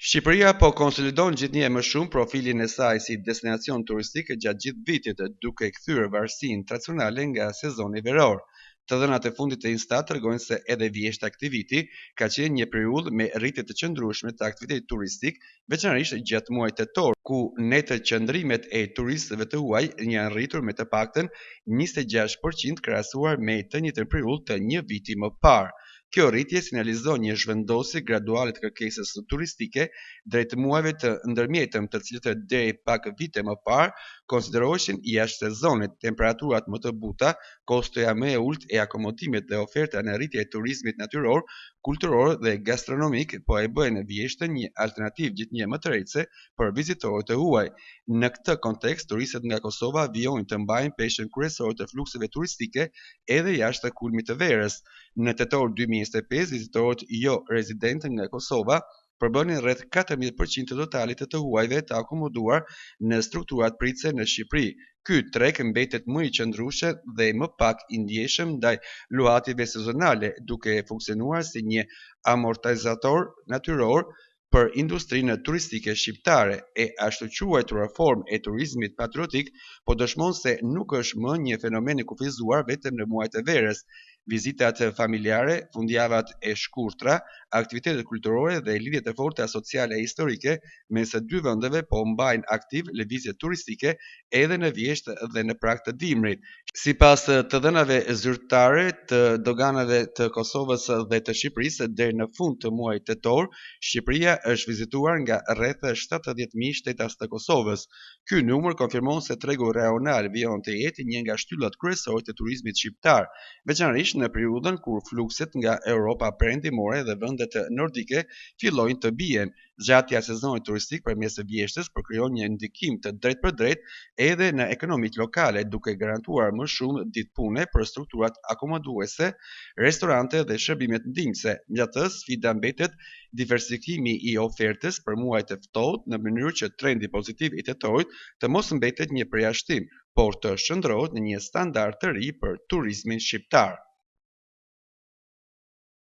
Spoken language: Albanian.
Shqipëria po konsolidon gjithnjë më shumë profilin e saj si destinacion turistik gjatë gjithë vitit, duke kthyer varësinë tradicionale nga sezoni veror. Të dhënat e fundit të Instat tregojnë se edhe vjeshta këtij viti ka qenë një periudhë me rritje të qëndrueshme të aktivitetit turistik, veçanërisht gjatë muajit tetor, ku netë qëndrimet e turistëve të huaj janë rritur me të paktën 26% krahasuar me të njëjtën periudhë të një viti më parë. Kjo rritje sinjalizon një zhvendosje graduale të kërkesës turistike drejt muajve të ndërmjetëm, të cilët deri pak vite më parë konsideroheshin jashtë sezonit. Temperaturat më të buta, kostoja më e ulët e akomodimet dhe oferta në rritje e turizmit natyror, kulturor dhe gastronomik po e bëjnë vjeshtën një alternativë gjithnjë më të rëndësishme për vizitorët e huaj. Në këtë kontekst, turistët nga Kosova vijojnë të mbajnë peshën kryesore të flukseve turistike edhe jashtë kulmit të verës. Në tetor 2025, vizitorët jo rezidentë nga Kosova përbënin rreth 14% të totalit të huajve të akomoduar në strukturat pritëse në Shqipëri. Ky treg mbetet më i qëndrueshëm dhe më pak i ndjeshëm ndaj luhative sezonale, duke funksionuar si një amortizator natyror për industrinë turistike shqiptare. E ashtu quajtura formë e turizmit patriotik po dëshmon se nuk është më një fenomen i kufizuar vetëm në muajt e verës. Vizitat familjare, fundjavat e shkurtra, aktivitetet kulturore dhe lidhjet e forta sociale e historike mes së dy vendeve po mbajnë aktiv lëvizje turistike edhe në vjeshtë dhe në prag të dimrit. Sipas të dhënave zyrtare të doganave të Kosovës dhe të Shqipërisë, deri në fund të muajit tetor, Shqipëria është vizituar nga rreth 70.000 shtetas të Kosovës. Ky numër konfirmon se tregu rajonal vijon të jetë një nga shtyllat kryesore të turizmit shqiptar, veçanërisht në periudhën kur flukset nga Europa perëndimore dhe vendet nordike fillojnë të bien. Zgjatja e sezonit turistik përmes së vjeshtës krijon një ndikim të drejtpërdrejtë edhe në ekonomitë lokale, duke garantuar më shumë ditë pune për strukturat akomoduese, restorante dhe shërbimet ndihmëse. Megjithatë, sfida mbetet diversifikimi i ofertës për muajt e ftohtë në mënyrë që trendi pozitiv i tetorit të mos mbetet një përjashtim, por të shndrohet në një standard të ri për turizmin shqiptar.